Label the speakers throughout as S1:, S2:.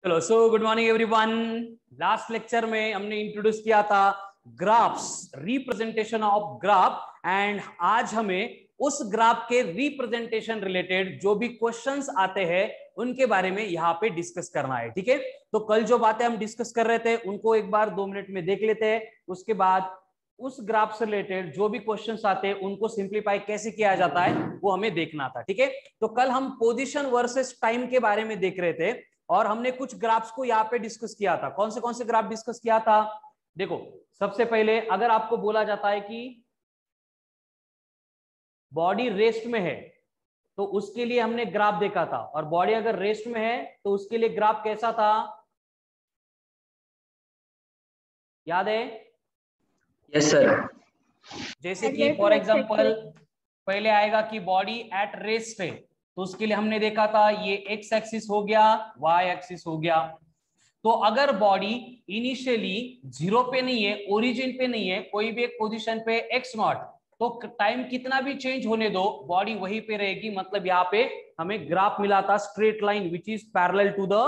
S1: चलो good morning everyone. Last lecture में हमने इंट्रोड्यूस किया था graphs, representation of graph, and आज हमें उस ग्राफ के रिप्रेजेंटेशन रिलेटेड जो भी क्वेश्चंस आते हैं उनके बारे में यहाँ पे डिस्कस करना है। ठीक है, तो कल जो बातें हम डिस्कस कर रहे थे उनको एक बार 2 मिनट में देख लेते हैं। उसके बाद उस ग्राफ से रिलेटेड जो भी क्वेश्चंस आते हैं उनको सिंप्लीफाई कैसे किया जाता है वो हमें देखना था। ठीक है, तो कल हम पोजीशन वर्सेस टाइम के बारे में देख रहे थे और हमने कुछ ग्राफ्स को यहाँ पे डिस्कस किया था। कौन से ग्राफ डिस्कस किया था? देखो, सबसे पहले अगर आपको बोला जाता है कि बॉडी रेस्ट में है तो उसके लिए हमने ग्राफ देखा था, और बॉडी अगर रेस्ट में है तो उसके लिए ग्राफ कैसा था, याद है?
S2: Yes sir.
S1: जैसे कि फॉर एग्जांपल पहले आएगा कि बॉडी एट रेस्ट है तो उसके लिए हमने देखा था ये एक्स एक्सिस हो गया, वाई एक्सिस हो गया। तो अगर बॉडी इनिशियली 0 पे नहीं है, ओरिजिन पे नहीं है, कोई भी एक पोजीशन पे एक्स नॉट, तो टाइम कितना भी चेंज होने दो बॉडी वहीं पे रहेगी। मतलब यहाँ पे हमें ग्राफ मिला था straight line which is parallel to the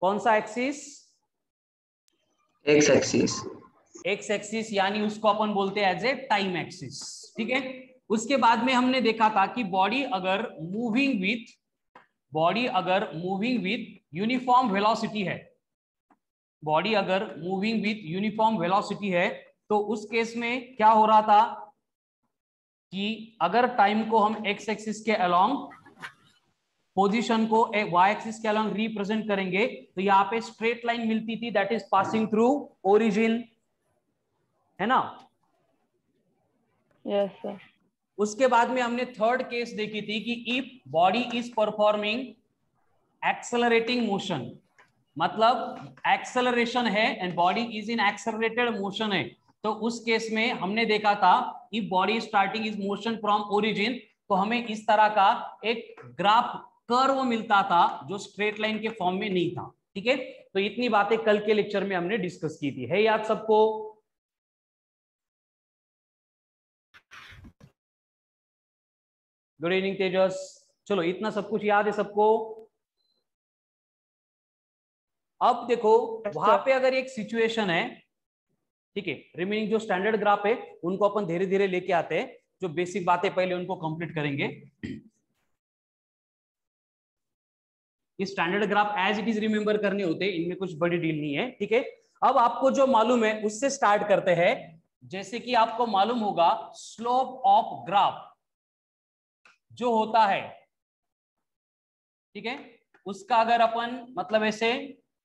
S1: कौन सा axis?
S2: X axis.
S1: X axis, यानी उसको अपन बोलते हैं एज ए टाइम एक्सिस। ठीक है, उसके बाद में हमने देखा था कि बॉडी अगर मूविंग विथ यूनिफॉर्म वेलोसिटी है, बॉडी अगर मूविंग विथ यूनिफॉर्म वेलोसिटी है तो उस केस में क्या हो रहा था कि अगर टाइम को हम एक्स एक्सिस के अलोंग, पोजीशन को वाई एक्सिस के अलोंग रिप्रेजेंट करेंगे तो यहाँ पे स्ट्रेट लाइन मिलती थी that is passing through origin, है ना?
S3: Yes sir.
S1: उसके बाद में हमने थर्ड केस देखी थी कि if body is performing accelerating motion, मतलब एक्सेलरेशन है and body is in accelerated motion है, तो उस केस में हमने देखा था if body starting is motion from origin तो हमें इस तरह का एक ग्राफ कर्व मिलता था जो स्ट्रेट लाइन के फॉर्म में नहीं था। ठीक है, तो इतनी बातें कल के लेक्चर में हमने डिस्कस की थी। है याद सबको? गुड इवनिंग तेजस। चलो, इतना सब कुछ याद है सबको? अब देखो वहां पे अगर एक सिचुएशन है, ठीक है, रिमेनिंग जो स्टैंडर्ड ग्राफ है उनको अपन धीरे धीरे लेके आते हैं, जो बेसिक बातें पहले उनको कंप्लीट करेंगे। ये standard graph as it is remember करने होते हैं, इनमें कुछ बड़ी डील नहीं है। ठीक है, अब आपको जो मालूम है उससे स्टार्ट करते हैं। जैसे कि आपको मालूम होगा स्लोप ऑफ ग्राफ जो होता है, ठीक है, उसका अगर अपन मतलब ऐसे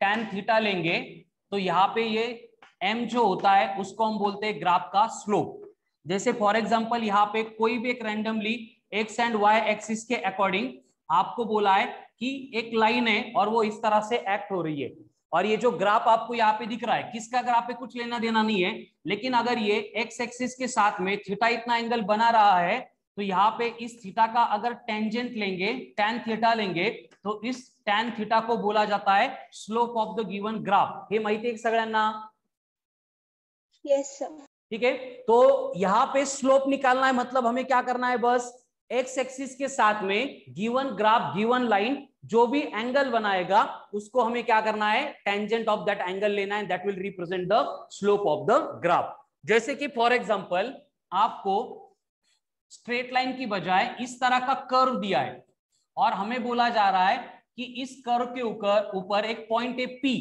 S1: tan थीटा लेंगे तो यहाँ पे ये m जो होता है उसको हम बोलते हैं ग्राफ का स्लोप। जैसे फॉर एग्जांपल यहाँ पे कोई भी एक randomly x and y axis के अकॉर्डिंग आपको बोला है कि एक लाइन है और वो इस तरह से एक्ट हो रही है, और ये जो ग्राफ आपको यहाँ पे दिख रहा है किसका ग्राफ है, कुछ लेना देना नहीं है, लेकिन अगर ये x एक्सिस के साथ में थीटा इतना एंगल बना रहा है तो यहाँ पे इस थीटा का अगर टेंजेंट लेंगे, tan थीटा लेंगे, तो इस tan थीटा को बोला जाता है slope of the given graph. हे माहिती आहे सगळ्यांना?
S4: Yes sir.
S1: ठीक है, तो यहाँ पे स्लोप निकालना है, मतलब हमें क्या करना है, बस एक्स एक्सिस के साथ में गिवन ग्राफ, गिवन लाइन जो भी एंगल बनाएगा उसको हमें क्या करना है, टेंजेंट ऑफ दैट एंगल लेना है, that will represent the slope of the graph. जैसे कि फॉर एग्जांपल आपको स्ट्रेट लाइन की बजाय इस तरह का कर्व दिया है और हमें बोला जा रहा है कि इस कर्व के ऊपर एक पॉइंट है P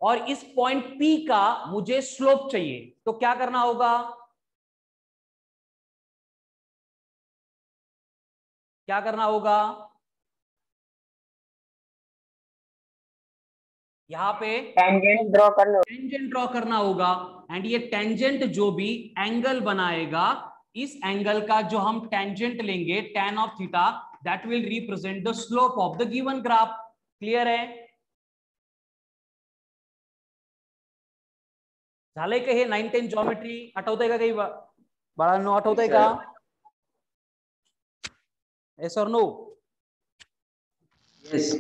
S1: और इस पॉइंट P का मुझे स्लोप चाहिए, तो क्या करना होगा, क्या करना होगा? यहाँ पे
S3: टेंजेंट ड्रॉ करना
S1: होगा, एंड ये टेंजेंट जो भी एंगल बनाएगा, इस एंगल का जो हम टेंजेंट लेंगे tan of theta, that will represent the slope of the given graph. Clear है? झालंय का हे 9-10 ज्योमेट्री? आठवतंय का काही बाळांनो, आठवतंय का? यस और नो?
S2: यस।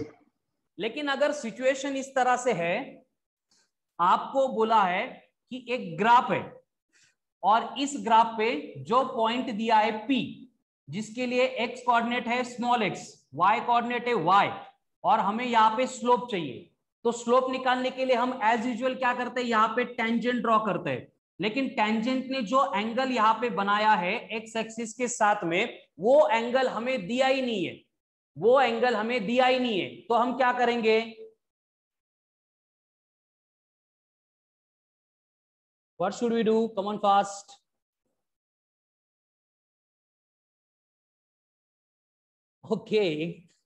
S1: लेकिन अगर सिचुएशन इस तरह से है, आपको बोला है कि एक ग्राफ है और इस ग्राफ पे जो पॉइंट दिया है P, जिसके लिए x कोऑर्डिनेट है स्मॉल x, y कोऑर्डिनेट है y, और हमें यहाँ पे स्लोप चाहिए। तो स्लोप निकालने के लिए हम एज यूजुअल क्या करते हैं, यहाँ पे टेंजेंट ड्रॉ करते हैं। लेकिन टेंजेंट ने जो एंगल यहाँ पे बनाया है एक्स एक्सिस के साथ में, वो एंगल हमें दिया ही नहीं है, वो एंगल हमें दिया ही नहीं है। तो हम क्या करेंगे, what should we do, come on fast. Okay,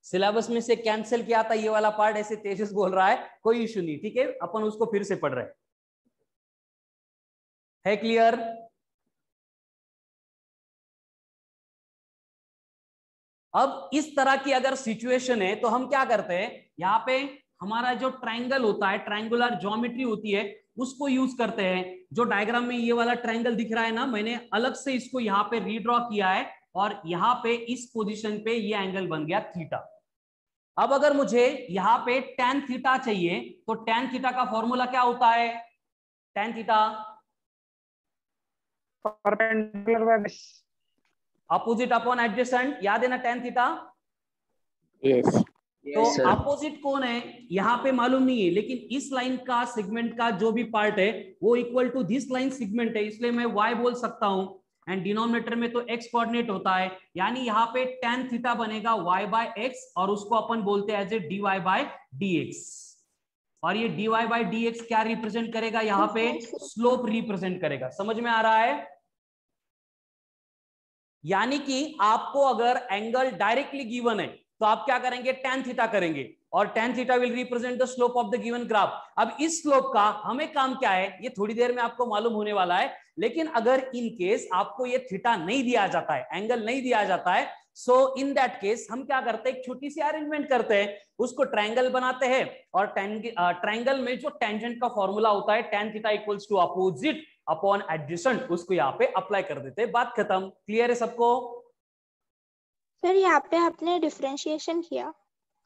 S1: syllabus में से कैंसिल किया था ये वाला पार्ट, ऐसे तेजस बोल रहा है, कोई इश्यू नहीं, ठीक है, अपन उसको फिर से पढ़ रहे हैं। है क्लियर? अब इस तरह की अगर सिचुएशन है तो हम क्या करते हैं, यहाँ पे हमारा जो ट्रायंगल होता है, ट्रायंगुलर ज्योमेट्री होती है, उसको यूज करते हैं। जो डायग्राम में ये वाला ट्रायंगल दिख रहा है ना, मैंने अलग से इसको यहाँ पे रीड्रॉ किया है और यहाँ पे इस पोजीशन पे ये एंगल बन गया थीटा। अब अगर मुझे यहाँ पे tan थीटा चाहिए तो tan थीटा का फॉर्मूला क्या होता है, tan theta
S3: perpendicular by base,
S1: opposite upon adjacent, याद है ना tan थीटा?
S2: Yes.
S1: तो
S2: Yes, sir.
S1: अपोजिट कौन है यहाँ पे मालूम नहीं है, लेकिन इस लाइन का सेगमेंट का जो भी पार्ट है वो equal to this line segment है, इसलिए मैं y बोल सकता हूं। एंड डिनोमिनेटर में तो x कोऑर्डिनेट होता है, यानी यहाँ पे tan थीटा बनेगा y बाय x और उसको अपन बोलते हैं as a dy by dx। और ये dy बाय dx क्या रिप्रेजेंट करेगा, यहाँ पे स्लोप रिप्रेजेंट करेगा। समझ में आ रहा है? यानी कि आपको अगर एंगल डायरेक्टली गिवन है तो आप क्या करेंगे, tan थीटा करेंगे और tan theta will represent the slope of the given graph. अब इस स्लोप का हमें काम क्या है ये थोड़ी देर में आपको मालूम होने वाला है। लेकिन अगर इन केस आपको ये थीटा नहीं दिया जाता है, एंगल नहीं दिया जाता है, सो इन दैट केस हम क्या करते हैं, एक छोटी सी अरेंजमेंट करते हैं, उसको ट्रायंगल बनाते हैं और ट्रायंगल में जो टेंजेंट का फॉर्मूला होता है tan theta equals to opposite upon adjacent, उसको यहाँ पे अप्लाई कर देते हैं। बात खत्म। क्लियर है सबको?
S4: सर यहाँ पे आपने डिफरेंशिएशन किया?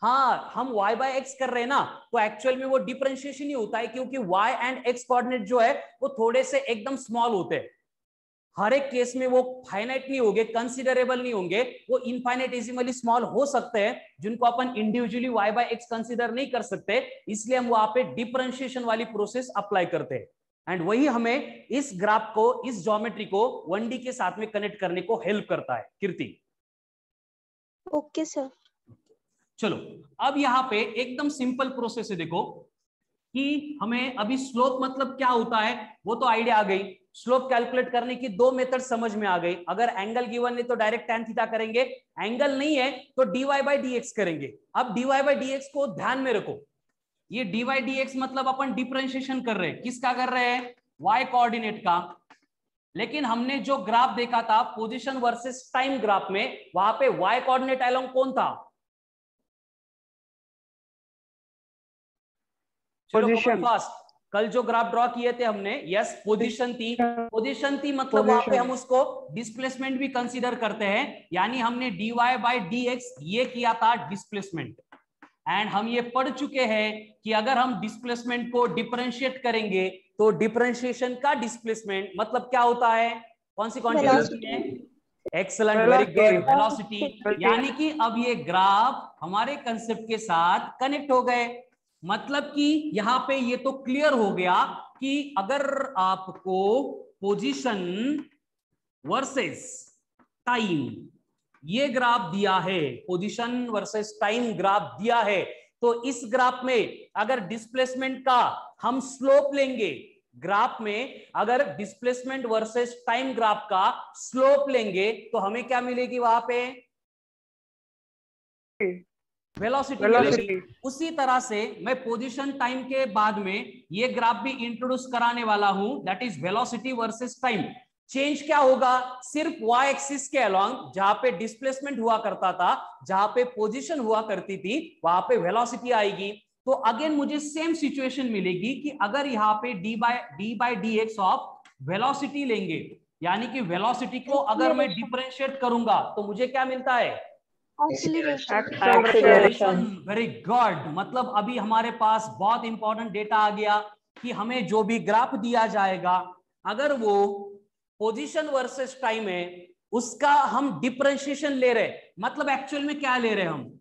S1: हाँ, हम y बाय एक्स कर रहे हैं ना, तो एक्चुअल में वो डिफरेंशिएशन ही होता है, क्योंकि y एंड x कोऑर्डिनेट जो है वो थोड़े से एकदम स्मॉल होते हैं। हर एक केस में वो फाइनाइट नहीं होंगे, कंसीडरेबल नहीं होंगे, वो इनफाइनाइटेसिमली स्मॉल हो सकते हैं, जिनको अपन individually y by x consider नहीं कर सकते। इसलिए हम वहां पे डिफरेंशिएशन वाली प्रोसेस अप्लाई करते हैं। एंड वही हमें इस ग्राफ को, इस ज्योमेट्री को 1D के साथ में कनेक्ट करने को हेल्प करता है। कीर्ति,
S4: ओके सर।
S1: चलो अब यहाँ पे एकदम सिंपल प्रोसेस है, देखो कि हमें अभी स्लोप मतलब क्या होता है वो तो आइडिया आ गई। स्लोप कैलकुलेट करने की दो मेथड समझ में आ गई। अगर एंगल गिवन है तो डायरेक्ट tan थीटा करेंगे, एंगल नहीं है तो dy बाय dx करेंगे। अब dy बाय dx को ध्यान में रखो, ये dy dx मतलब अपन डिफरेंशिएशन कर रहे हैं, किसका कर रहे हैं, y कोऑर्डिनेट का। लेकिन हमने जो ग्राफ देखा था पोजीशन वर्सेस टाइम ग्राफ में, वहां पे y कोऑर्डिनेट अलोंग कौन था,
S3: पोजीशन,
S1: फास्ट। कल जो ग्राफ ड्रॉ किए थे हमने, यस पोजीशन थी, पोजीशन थी मतलब वहां पे हम उसको डिस्प्लेसमेंट भी कंसीडर करते हैं। यानी हमने dy बाय dx ये किया था डिस्प्लेसमेंट। एंड हम ये पढ़ चुके हैं कि अगर हम डिस्प्लेसमेंट को डिफरेंशिएट करेंगे तो डिफरेंशिएशन का डिस्प्लेसमेंट मतलब क्या होता है, कौन सी क्वांटिटी है, एक्सीलेंट, वेरी गुड, वेलोसिटी। यानी कि अब ये ग्राफ हमारे कंसेप्ट के साथ कनेक्ट हो गए। मतलब कि यहां पे ये तो क्लियर हो गया कि अगर आपको पोजीशन वर्सेस टाइम ये ग्राफ दिया है, पोजीशन वर्सेस टाइम ग्राफ दिया है, तो इस ग्राफ में अगर डिस्प्लेसमेंट का हम स्लोप लेंगे, ग्राफ में अगर डिस्प्लेसमेंट वर्सेस टाइम ग्राफ का स्लोप लेंगे तो हमें क्या मिलेगी, वहां पे वेलोसिटी। उसी तरह से मैं पोजीशन टाइम के बाद में ये ग्राफ भी इंट्रोड्यूस कराने वाला हूं, that is velocity versus time. Change क्या होगा, सिर्फ y एक्सिस के अलॉन्ग जहां पे डिस्प्लेसमेंट हुआ करता था, जहां पे पोजीशन हुआ करती थी, वहां पे वेलोसिटी आएगी। तो अगेन मुझे सेम सिचुएशन मिलेगी कि अगर यहाँ पे d by dx of velocity लेंगे, यानी कि वेलोसिटी को अगर मैं डिफरेंशिएट करूंगा तो मुझे क्या मिलता है, एक्सेलरेशन। Very good. मतलब अभी हमारे पास बहुत इंपॉर्टेंट डेटा आ गया कि हमें जो भी ग्राफ दिया जाएगा, अगर वो पोजीशन वर्सेस टाइम है, उसका हम डिफरेंशिएशन ले रहे, मतलब एक्चुअल में क्या ले रहे हम,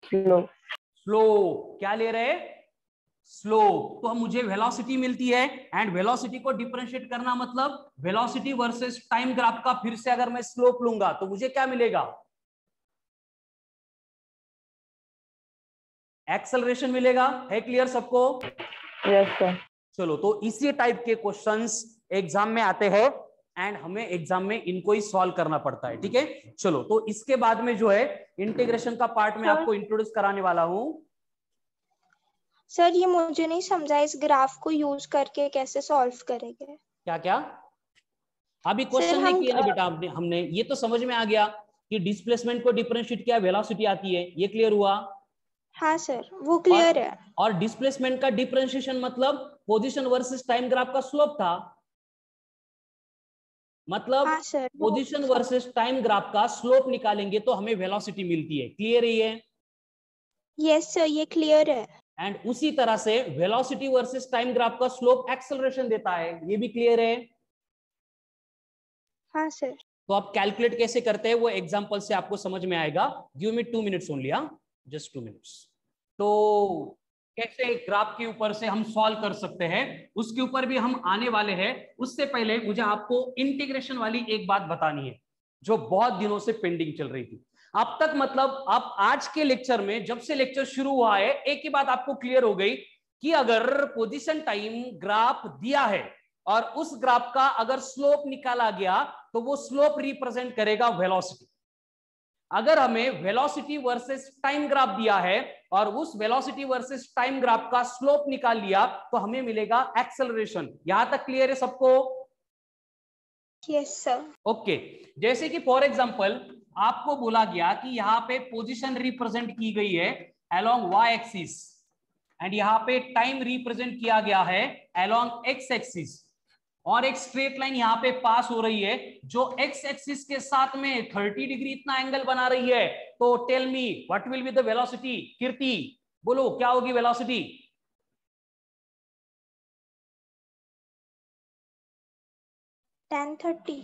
S3: स्लो।
S1: स्लो क्या ले रहे हैं? स्लो। तो मुझे वेलोसिटी मिलती है एंड वेलोसिटी को डिफरेंशिएट करना मतलब वेलोसिटी वर्सेस टाइम ग्राफ का फिर से अगर मैं स्लोप लूंगा तो मुझे क्या मिलेगा? एक्सेलरेशन मिलेगा। है क्लियर सबको?
S3: Yes sir.
S1: चलो, तो इसी टाइप के क्वेश्चंस एग्जाम में आते हैं एंड हमें एग्जाम में इनको ही सॉल्व करना पड़ता है। ठीक है, चलो, तो इसके बाद में जो है इंटीग्रेशन का पार्ट में आपको इंट्रोड्यूस कराने वाला हूं।
S4: सर ये मुझे नहीं समझा, इस ग्राफ को यूज करके कैसे सॉल्व करेंगे?
S1: क्या क्या? अभी
S4: सर
S1: क्वेश्चन नहीं
S4: हम
S1: किया ना बेटा, हमने ये तो समझ में आ गया कि डिस्प्लेसमेंट को डिफरेंशिएट किया, वेलोसिटी आती है, ये क्लियर हुआ?
S4: हाँ सर वो क्लियर है।
S1: और डिस्प्लेसमेंट का डिफरेंशिएशन मतलब पोजीशन वर्सेस टाइम ग्राफ का स्लोप था, मतलब
S4: हाँ sir
S1: position versus time graph का स्लोप निकालेंगे तो हमें वेलोसिटी मिलती है। क्लियर है ये?
S4: यस सर ये क्लियर है।
S1: एंड उसी तरह से वेलोसिटी वर्सेस टाइम ग्राफ का स्लोप एक्सेलरेशन देता है, ये भी क्लियर है?
S4: हाँ सर।
S1: तो आप कैलकुलेट कैसे करते हैं वो एग्जांपल से आपको समझ में आएगा। Give me 2 minutes only, just 2 minutes. तो कैसे ग्राफ के ऊपर से हम सॉल्व कर सकते हैं उसके ऊपर भी हम आने वाले हैं। उससे पहले मुझे आपको इंटीग्रेशन वाली एक बात बतानी है जो बहुत दिनों से पेंडिंग चल रही थी अब तक। मतलब आप आज के लेक्चर में, जब से लेक्चर शुरू हुआ है, एक ही बात आपको क्लियर हो गई कि अगर पोजीशन टाइम ग्राफ दिया है और उस ग्राफ का अगर स्लोप निकाला गया तो वो स्लोप रिप्रेजेंट करेगा वेलोसिटी। अगर हमें वेलोसिटी वर्सेस टाइम ग्राफ दिया है और उस वेलोसिटी वर्सेस टाइम ग्राफ का स्लोप निकाल लिया तो हमें मिलेगा एक्सेलरेशन। यहां तक क्लियर है सबको?
S4: Yes sir.
S1: ओके, जैसे कि फॉर एग्जांपल आपको बोला गया कि यहां पे पोजीशन रिप्रेजेंट की गई है अलोंग वाई एक्सिस एंड यहां पे टाइम रिप्रेजेंट किया गया है अलोंग एक्स एक्सिस, और एक स्ट्रेट लाइन यहां पे पास हो रही है जो एक्स एक्सिस के साथ में 30 डिग्री इतना एंगल बना रही है। तो tell me what will be the velocity? Kirti बोलो क्या होगी वेलोसिटी?
S4: tan 30।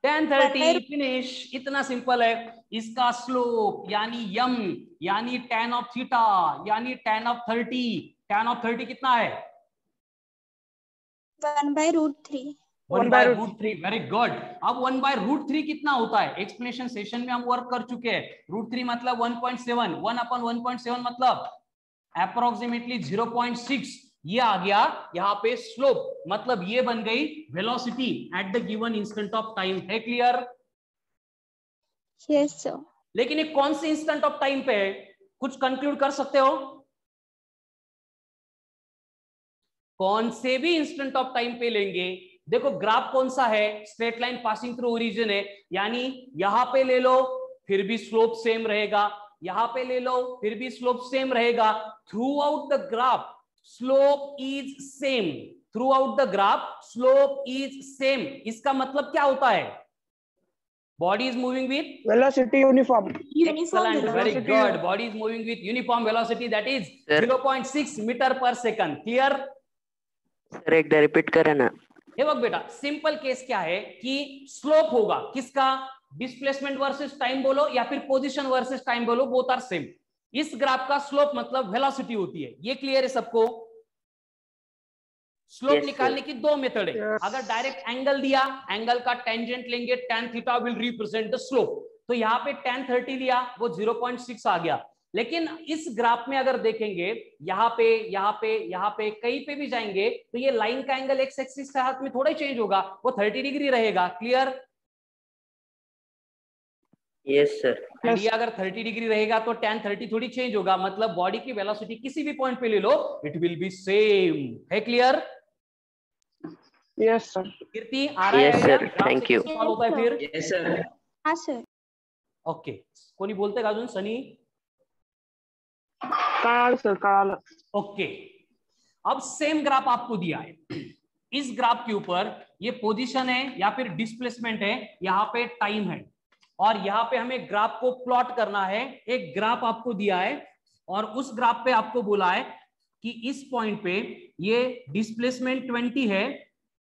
S1: 1030 फिनिश। इतना सिंपल है। इसका स्लोप यानी यम यानी tan ऑफ थीटा यानी tan ऑफ 30। tan ऑफ 30 कितना है?
S4: 1/√3।
S1: 1/√3। Very good. अब 1/√3 कितना होता है? एक्सप्लेनेशन सेशन में हम वर्क कर चुके हैं। √3 मतलब 1.7, 1/1.7 मतलब अप्रोक्सीमेटली 0.6। ये आ गया यहाँ पे स्लोप, मतलब ये बन गई velocity at the given instant of time. है क्लियर?
S4: Yes sir.
S1: लेकिन ये कौन से इंस्टेंट ऑफ टाइम पे है? कुछ कंक्लूड कर सकते हो? कौन से भी इंस्टेंट ऑफ टाइम पे लेंगे, देखो ग्राफ कौन सा है? Straight line passing through origin है, यानी यहां पे ले लो फिर भी स्लोप सेम रहेगा, यहां पे ले लो फिर भी स्लोप सेम रहेगा। Through out the graph slope is same. Through out the graph slope is same. इसका मतलब क्या होता है? Body is moving with
S3: velocity uniform.
S1: excellent, very good. Body is moving with uniform velocity, that is 0.6 metre per second. Clear?
S2: Sir एकदा repeat करा ना।
S1: ये बघ बेटा, सिंपल केस क्या है कि स्लोप होगा किसका? डिस्प्लेसमेंट वर्सेस टाइम बोलो या फिर पोजीशन वर्सेस टाइम बोलो, बोथ आर सेम। इस ग्राफ का स्लोप मतलब वेलोसिटी होती है। ये क्लियर है सबको? स्लोप निकालने की दो मेथड है। अगर डायरेक्ट एंगल दिया, एंगल का टेंजेंट लेंगे, tan theta will represent the slope. तो यहाँ पे tan 30 लिया, वो 0.6 आ गया। लेकिन इस ग्राफ में अगर देखेंगे यहाँ पे यहाँ पे यहाँ पे कहीं पे भी जाएंगे तो ये लाइन का एंगल एक्स एक्सिस के साथ में थोड़ा चेंज होगा, वो 30 डिग्री रहेगा। क्लियर?
S2: Yes sir.
S1: एंड ये अगर 30 डिग्री रहेगा तो tan 30 थोड़ी चेंज होगा, मतलब बॉडी की वेलोसिटी किसी भी पॉइंट पे ले लो इट विल बी सेम। है क्लियर?
S3: Yes sir.
S1: कीर्ति आ रहा है?
S2: Yes sir, thank you.
S1: Solve होता है फिर?
S2: Yes sir.
S4: हाँ सर।
S1: ओके, कोणी बोलते का अजून? सनी?
S3: कळालं सर, कळालं।
S1: ओके, अब सेम ग्राफ आपको दिया है। इस ग्राफ के ऊपर ये पोजीशन है या फिर डिस्प्लेसमेंट है, यहाँ पे टाइम है, और यहाँ पे हमें ग्राफ को प्लॉट करना है। एक ग्राफ आपको दिया है और उस ग्राफ पे आपको बोला है कि इस पॉइंट पे ये डिस्प्लेसमेंट 20 है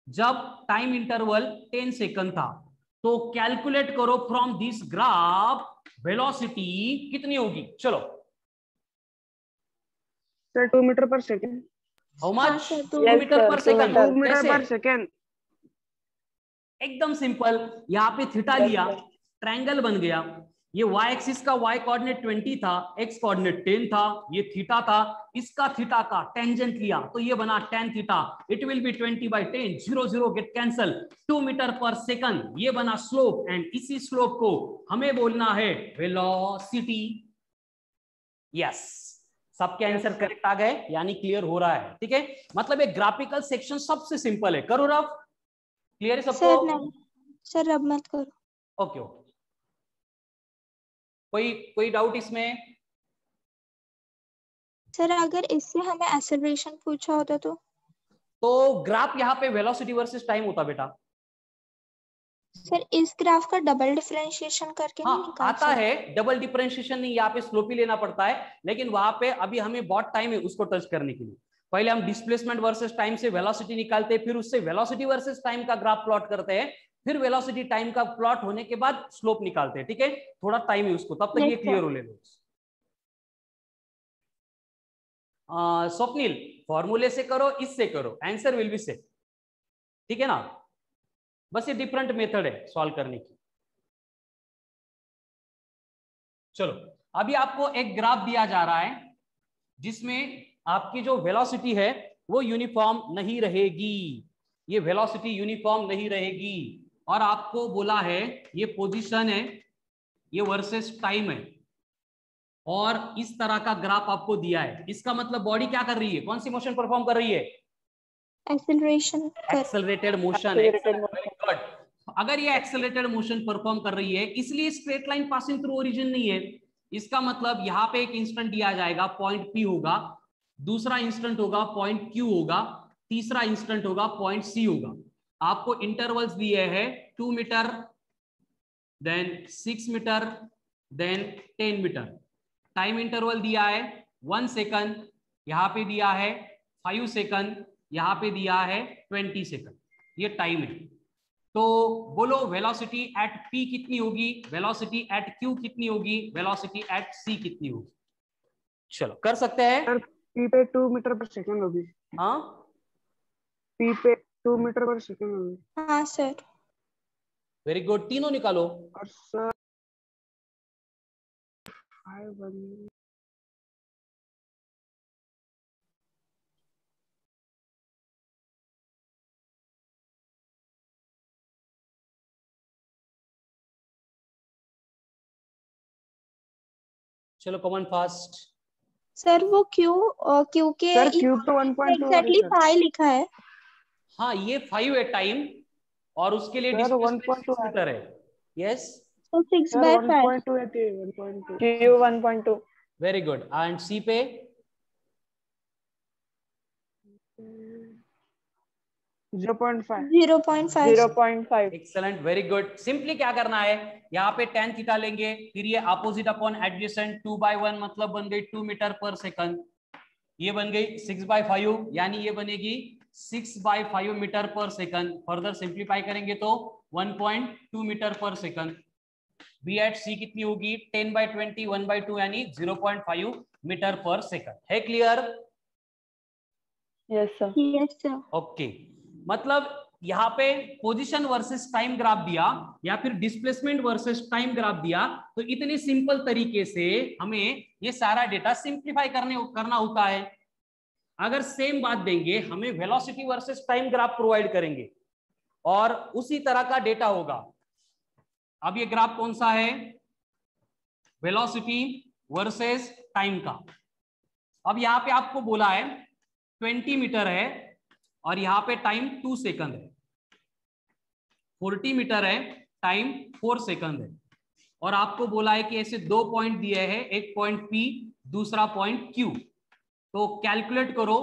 S1: जब टाइम इंटरवल 10 सेकंड था। तो कैलकुलेट करो फ्रॉम दिस ग्राफ वेलोसिटी कितनी होगी। चलो,
S3: sir 2 metre per second.
S1: How
S4: हाँ
S1: much?
S4: Sir,
S1: 2
S3: Yes,
S1: metre
S3: sir,
S1: per
S3: 2
S1: second.
S3: 2 metre
S1: कैसे?
S3: पर सेकेंड।
S1: एकदम सिंपल, यहाँ पे थीटा
S3: Yes,
S1: लिया,
S3: sir.
S1: ट्रायंगल बन गया। ये y एक्सिस का y कोऑर्डिनेट 20 था, x कोऑर्डिनेट 10 था, ये थीटा था, इसका थीटा का टेंजेंट लिया तो ये बना tan theta. It will be 20/10, 0 0 get cancel. 2 metre per second ये बना स्लोप, एंड इसी स्लोप को हमें बोलना है वेलोसिटी। यस, सबके आंसर करेक्ट आ गए, यानी क्लियर हो रहा है। ठीक है, मतलब एक ग्राफिकल सेक्शन सबसे सिंपल है। करो रफ, क्लियर है सबको?
S4: सर नहीं, सर अब मत करो।
S1: ओके ओके, कोई डाउट इसमें?
S4: सर अगर इससे हमें एक्सेलरेशन पूछा होता
S1: तो ग्राफ यहाँ पे वेलोसिटी वर्सेस टाइम होता बेटा।
S4: सर इस ग्राफ का डबल डिफरेंशिएशन करके नहीं
S1: हाँ
S4: निकाल
S1: आता
S4: सकते?
S1: है, डबल डिफरेंशिएशन नहीं, यहाँ पे स्लोप ही लेना पड़ता है, लेकिन वहां पे अभी हमें बहुत टाइम है उसको टच करने के लिए। पहले हम डिस्प्लेसमेंट वर्सेस टाइम से वेलोसिटी निकालते हैं, फिर उससे वेलोसिटी वर्सेस टाइम का ग्राफ प्लॉट करते हैं, फिर वेलोसिटी टाइम का प्लॉट होने के बाद स्लोप निकालते हैं। ठीक है, थोड़ा टाइम है उसको, तब तक ये क्लियर हो ले लो। स्वप्निल, फॉर्मूले से करो, इससे करो, आंसर विल बी सेम। ठीक है ना, बस ये डिफरेंट मेथड है सॉल्व करने की। चलो, अभी आपको एक ग्राफ दिया जा रहा है जिसमें आपकी जो वेलोसिटी है वो यूनिफॉर्म नहीं रहेगी। ये वेलोसिटी यूनिफॉर्म नहीं रहेगी, और आपको बोला है ये पोजीशन है, ये वर्सेस टाइम है, और इस तरह का ग्राफ आपको दिया है। इसका मतलब बॉडी क्या कर रही है, कौन सी मोशन परफॉर्म कर रही है?
S4: एक्सेलरेशन कर।
S1: Accelerated motion.
S3: Accelerated motion.
S1: Good. अगर ये एक्सेलरेटेड मोशन परफॉर्म कर रही है, इसलिए straight line passing through origin नहीं है। इसका मतलब यहाँ पे एक इंस्टेंट दिया जाएगा, पॉइंट P होगा, दूसरा इंस्टेंट होगा पॉइंट Q होगा, तीसरा इंस्टेंट होगा पॉइंट C होगा। आपको इंटरवल्स दिए हैं 2 metre, then 6 metre, then 10 metre. Time interval दिया है 1 सेकंड, यहाँ पे दिया है 5 सेकंड, यहाँ पे दिया है 20 सेकंड, ये टाइम है। तो बोलो वेलोसिटी एट P कितनी होगी, वेलोसिटी एट Q कितनी होगी, वेलोसिटी एट C कितनी होगी? चलो कर सकते हैं।
S3: सर P पे 2 मीटर पर सेकेंड होगी।
S1: हाँ,
S3: P पे 2 मीटर पर सेकेंड होगी।
S4: हाँ सर।
S1: वेरी गुड, तीनों निकालो।
S3: और सर 5
S1: चलो कमन फास्ट।
S4: सर वो क्यू के
S3: सर Q पे 1.2
S4: एग्जैक्टली 5 लिखा है।
S1: हाँ, ये 5 है टाइम, और उसके लिए
S3: सर
S1: डिस्प्लेसमेंट
S3: 1.2
S1: 6 मीटर है। यस,
S4: तो 6
S3: सर
S4: बाय 5।
S3: 1.2 है, 1.2 Q 1.2।
S1: Very good. And C पे
S3: 0.5।
S4: 0.5।
S1: Excellent, very good. सिंपली क्या करना है, यहाँ पे tan थीटा लेंगे, फिर ये अपोजिट अपॉन एडजेसेंट 2/1, मतलब बन गई 2 मीटर पर सेकंड, ये बन गई 6/5, यानी ये बनेगी 6/5 metre per second. Further simplify करेंगे तो 1.2 metre per second. B eight सी कितनी होगी, 10/20, 1/2, यानी 0.5 मीटर पर सेकंड। है clear?
S3: Yes sir.
S4: Yes sir.
S1: Okay, मतलब यहाँ पे पोजीशन वर्सेस टाइम ग्राफ दिया, या फिर डिस्प्लेसमेंट वर्सेस टाइम ग्राफ दिया, तो इतनी सिंपल तरीके से हमें ये सारा डेटा सिंप्लीफाई करना होता है। अगर सेम बात देंगे, हमें velocity versus time graph provide करेंगे और उसी तरह का डेटा होगा। अब ये ग्राफ कौन सा है, वेलोसिटी वर्सेस टाइम का। अब यहाँ पे आपको बोला है 20 मीटर है, और यहाँ पे टाइम 2 सेकंड है। 40 मीटर है, टाइम 4 सेकंड है, और आपको बोला है कि ऐसे 2 पॉइंट दिए हैं, एक पॉइंट P, दूसरा पॉइंट Q। तो कैलकुलेट करो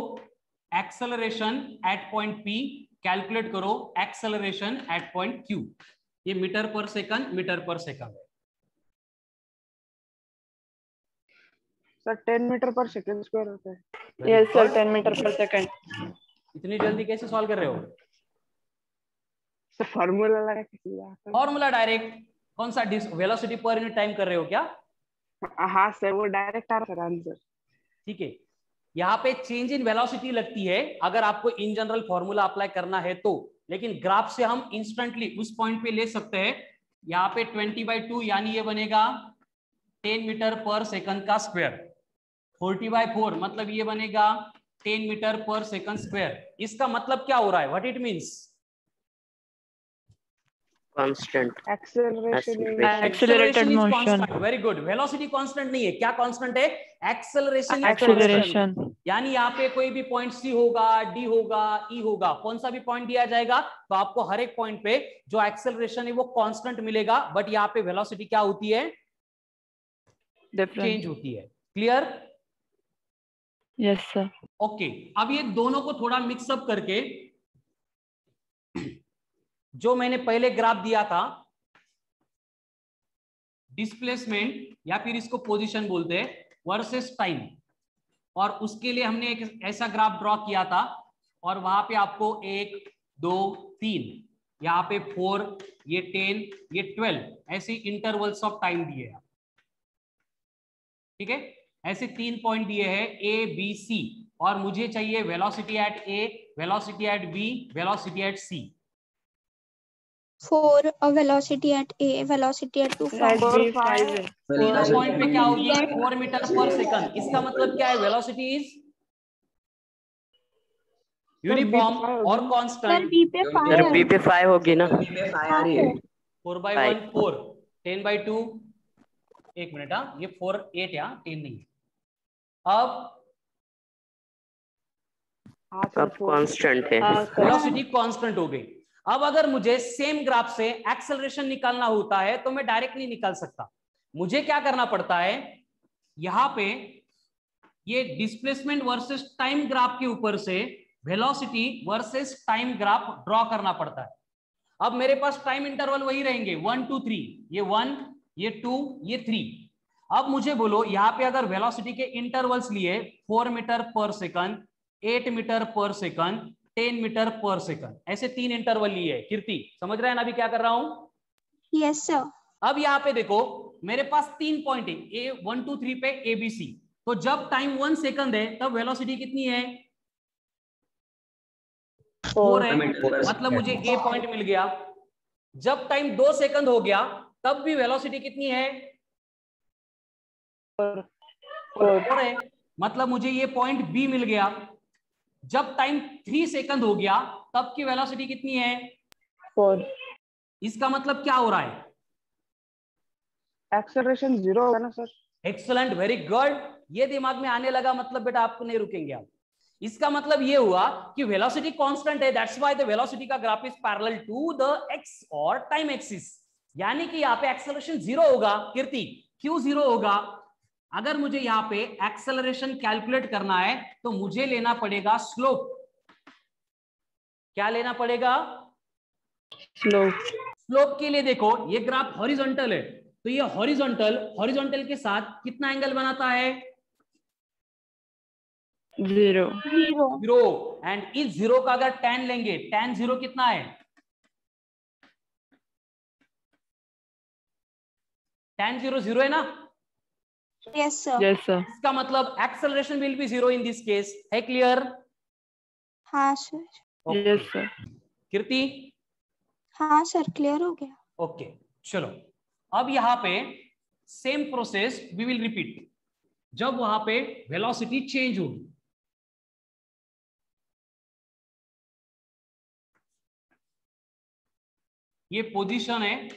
S1: acceleration at point P, calculate करो एक्सेलरेशन एट पॉइंट Q। ये metre per second, metre per second है।
S3: Sir 10 metre per second square होता है।
S1: Yes sir,
S3: 10 metre per second.
S1: इतनी जल्दी कैसे सॉल्व कर रहे हो?
S3: सर फार्मूला लगा के किया।
S1: फॉर्मूला डायरेक्ट, कौन सा वेलोसिटी पर यूनिट टाइम कर रहे हो क्या?
S3: हाँ सर, वो डायरेक्ट आ रहा है आंसर।
S1: ठीक है, यहाँ पे चेंज इन वेलोसिटी लगती है अगर आपको इन जनरल फॉर्मूला अप्लाई करना है तो, लेकिन ग्राफ से हम इंस्टेंटली उस पॉइंट पे ले सकते हैं। यहाँ पे 20/2 यानी ये बनेगा 10 मीटर पर सेकंड का स्क्वायर। 40/4 मतलब ये बनेगा 10 मीटर पर सेकंड स्क्वायर। इसका मतलब क्या हो रहा है? What it means?
S2: Constant
S3: accelerated motion.
S1: Very good. Velocity constant नहीं है, क्या कांस्टेंट है? एक्सेलरेशन।
S3: एक्सेलरेशन
S1: यानी यहाँ पे कोई भी पॉइंट सी होगा, डी होगा, ई होगा, कौन सा भी पॉइंट दिया जाएगा तो आपको हर एक पॉइंट पे जो एक्सेलरेशन है वो कांस्टेंट मिलेगा, बट यहाँ पे वेलोसिटी क्या होती है? चेंज होती है। क्लियर?
S3: Yes sir.
S1: ओके, अब ये दोनों को थोड़ा मिक्सअप करके जो मैंने पहले ग्राफ दिया था डिस्प्लेसमेंट या फिर इसको पोजीशन बोलते हैं वर्सेस टाइम, और उसके लिए हमने एक ऐसा ग्राफ ड्रॉ किया था और वहां पे आपको 1 2 3 यहाँ पे 4, ये 10, ये 12 ऐसे इंटरवल्स ऑफ टाइम दिए हैं। ठीक है, ऐसे 3 पॉइंट दिए हैं ए बी सी, और मुझे चाहिए velocity at A, velocity at B, velocity at C.
S4: 4 velocity at A, velocity at 2 from
S1: तीनों पॉइंट पे क्या होगी? 4 मीटर पर सेकंड। इसका मतलब क्या है? वेलोसिटी इज यूनिफॉर्म और कांस्टेंट।
S2: बी पे 5 होगी ना?
S1: 4/1 4, 10/2 एक मिनट, ये 4 8 या 10 नहीं है।
S2: अब कांस्टेंट है,
S1: वेलोसिटी कांस्टेंट हो गई। अब अगर मुझे सेम ग्राफ से एक्सेलरेशन निकालना होता है तो मैं डायरेक्ट नहीं निकाल सकता, मुझे क्या करना पड़ता है? यहां पे ये डिस्प्लेसमेंट वर्सेस टाइम ग्राफ के ऊपर से velocity versus time graph draw करना पड़ता है। अब मेरे पास टाइम इंटरवल वही रहेंगे 1 2 3, ये 1, ये 2, ये 3। अब मुझे बोलो यहाँ पे अगर वेलोसिटी के इंटरवल्स लिए 4 metre per second, 8 metre per second, 10 metre per second, ऐसे 3 इंटरवल लिए है। कीर्ति समझ रहे हैं ना अभी क्या कर रहा हूं?
S4: Yes sir.
S1: अब यहाँ पे देखो मेरे पास 3 पॉइंट है ए 1 2 3 पे ए बी सी, तो जब टाइम 1 सेकंड है तब वेलोसिटी कितनी है? 4 है, मतलब मुझे ए पॉइंट मिल गया। जब टाइम 2 सेकंड हो गया तब भी वेलोसिटी कितनी है? 4 है, मतलब मुझे ये पॉइंट बी मिल गया। जब टाइम 3 सेकंड हो गया तब की वेलोसिटी कितनी है?
S3: 4।
S1: इसका मतलब क्या हो रहा है?
S3: एक्सेलरेशन 0 होगा ना सर?
S1: Excellent, very good. ये दिमाग में आने लगा, मतलब बेटा आपको नहीं रुकेंगे आप। इसका मतलब ये हुआ कि वेलोसिटी कांस्टेंट है, दैट्स व्हाई द वेलोसिटी का graph is parallel to the X और टाइम एक्सिस। यानी कि यहाँ पे एक्सेलरेशन 0 होगा। कीर्ति क्यों 0 होगा? अगर मुझे यहाँ पे एक्सेलरेशन कैलकुलेट करना है तो मुझे लेना पड़ेगा स्लोप। क्या लेना पड़ेगा?
S3: स्लोप।
S1: स्लोप के लिए देखो ये ग्राफ हॉरिजॉन्टल है, तो ये हॉरिजॉन्टल के साथ कितना एंगल बनाता है? 0। एंड इस 0 का अगर tan लेंगे, tan 0 कितना है? tan 0 0 है ना?
S4: Yes sir.
S3: Yes sir.
S1: इसका मतलब acceleration will be 0 in this case. है क्लियर?
S4: हाँ सर।
S3: Yes sir.
S1: कीर्ति?
S4: हाँ सर, क्लियर हो गया।
S1: ओके चलो, अब यहां पे same process we will repeat जब वहां पे वेलोसिटी चेंज होगी। ये पोजीशन है,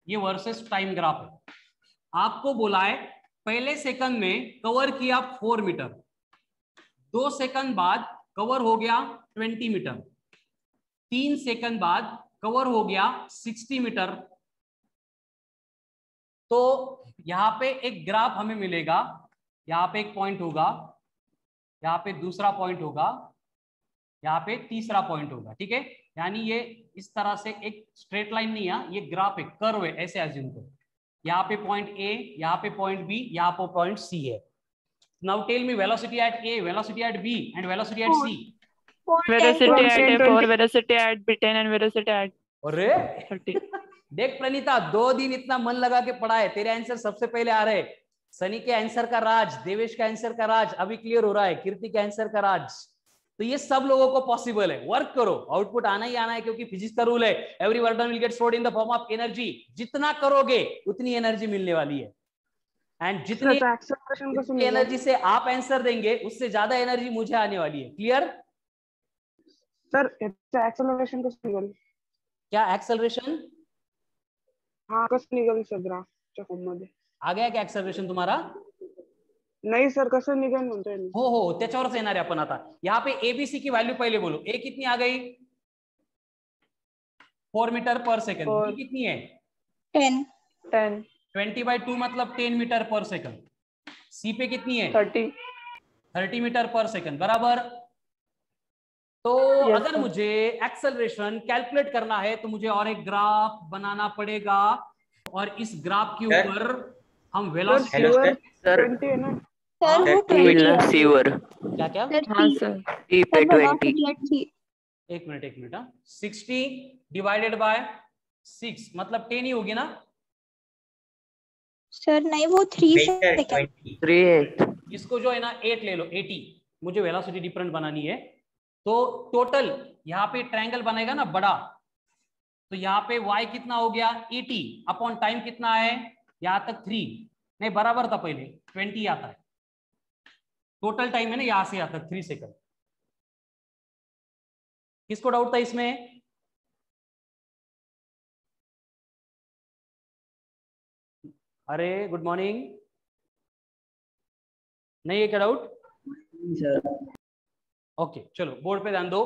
S1: ये वर्सेस टाइम ग्राफ है। आपको बोला है पहले सेकंड में कवर किया 4 मीटर, 2 सेकंड बाद कवर हो गया 20 मीटर, 3 सेकंड बाद कवर हो गया 60 मीटर। तो यहां पे एक ग्राफ हमें मिलेगा, यहां पे एक पॉइंट होगा, यहां पे दूसरा पॉइंट होगा, यहाँ पे तीसरा पॉइंट होगा। ठीक है, यानी ये इस तरह से एक स्ट्रेट लाइन नहीं है, ये ग्राफ है, कर्व है, ऐसे एज्यूम करो। यहाँ पे पॉइंट ए, यहाँ पे पॉइंट बी, यहाँ पे पॉइंट सी है। Now tell me velocity at A, velocity at B and velocity at C.
S3: Velocity at A4, velocity at B10 and velocity at
S1: अरे
S3: 30.
S1: देख प्रणीता, 2 दिन इतना मन लगा के पढ़ा है, तेरे आंसर सबसे पहले आ रहे। सनी के आंसर का राज, देवेश का आंसर का राज अभी क्लियर हो रहा है, कीर्ति के आंसर का राज। तो ये सब लोगों को पॉसिबल है, वर्क करो, आउटपुट आना ही आना है, क्योंकि फिजिक्स का रूल है every work done will get stored in the form of energy. जितना करोगे उतनी एनर्जी मिलने वाली है, एंड जितनी एनर्जी से आप आंसर देंगे उससे ज्यादा एनर्जी मुझे आने वाली है। Clear
S3: sir? एक्सेलरेशन कसं निघाल?
S1: क्या एक्सेलरेशन?
S3: हाँ कसं निघाल सर ग्राफच्या फॉर्म मध्ये?
S1: आ गया क्या एक्सेलरेशन तुम्हारा?
S3: नाही सर, कसं निघाल म्हणतोय मी.
S1: हो हो, त्याच्यावरच येणार आहे आपण आता। यहाँ पे एबीसी की वैल्यू पहले बोलो, ए कितनी आ गई? 4 मीटर पर सेकंड। बी कितनी है?
S4: 10
S1: 20/2 मतलब 10 मीटर पर सेकंड। सी पे कितनी है? 30 मीटर पर सेकंड, बराबर। तो अगर मुझे एक्सेलरेशन कैलकुलेट करना है तो मुझे और एक ग्राफ बनाना पड़ेगा, और इस ग्राफ के ऊपर हम वेलोसिटी
S2: सर
S4: सर वो 20
S2: सीवर
S1: क्या क्या
S4: हाँ सर
S2: सी पे 20
S1: एक मिनट 60 डिवाइडेड बाय 6 मतलब 10 ही होगी ना
S4: सर? नहीं वो 3 सेकंड
S2: 3
S1: इसको जो है ना 8 ले लो, 80। मुझे वेलोसिटी डिफरेंट बनानी है, तो टोटल यहाँ पे ट्रायंगल बनेगा ना बड़ा, तो यहाँ पे y कितना हो गया 80 अपॉन टाइम कितना है यहाँ तक 3, नहीं बराबर था पहले 20 आता है, टोटल टाइम है ना यहाँ से यहाँ तक 3 सेकंड। किसको डाउट था इसमें? अरे गुड मॉर्निंग, नहीं है क्या डाउट? ओके चलो बोर्ड पे ध्यान दो।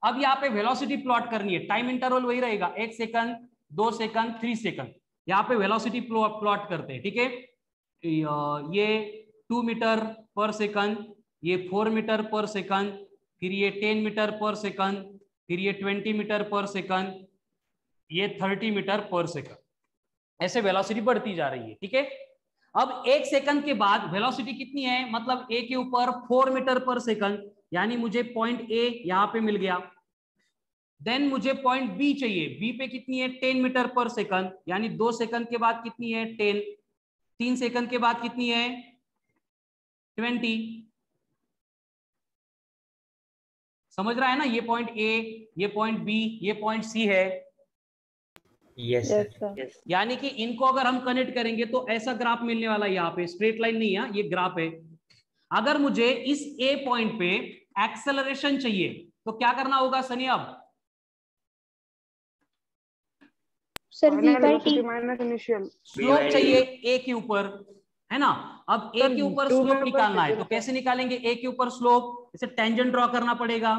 S1: अब यहाँ पे वेलोसिटी प्लॉट करनी है, टाइम इंटरवल वही रहेगा 1 सेकंड 2 सेकंड 3 सेकंड। यहाँ पे वेलोसिटी प्लॉट करते हैं, ठीक है। ये 2 मीटर पर सेकंड, ये 4 मीटर पर सेकंड, फिर ये 10 मीटर पर सेकंड, फिर ये 20 मीटर पर सेकंड, ये 30 मीटर पर सेकंड, ऐसे वेलोसिटी बढ़ती जा रही है, ठीक है। अब 1 सेकंड के बाद वेलोसिटी कितनी है, मतलब ए के ऊपर 4 मीटर पर सेकंड, यानी मुझे पॉइंट ए यहां पे मिल गया। देन मुझे पॉइंट बी चाहिए, बी पे कितनी है 10 मीटर पर सेकंड, यानी 2 सेकंड के बाद कितनी है 10, 3 सेकंड के बाद कितनी है 20। समझ रहा है ना? ये पॉइंट ए, ये पॉइंट बी, ये पॉइंट सी है।
S5: Yes sir.
S1: यानी कि इनको अगर हम कनेक्ट करेंगे तो ऐसा ग्राफ मिलने वाला है, यहाँ पे स्ट्रेट लाइन नहीं है, ये ग्राफ है। अगर मुझे इस ए पॉइंट पे एक्सेलरेशन चाहिए तो क्या करना होगा सनी? अब
S4: sir v/t
S3: minus initial
S1: slope चाहिए ए के ऊपर, है ना। अब ए के ऊपर स्लोप निकालना है, तो कैसे निकालेंगे ए के ऊपर स्लोप? इसे टेंजेंट ड्रॉ करना पड़ेगा,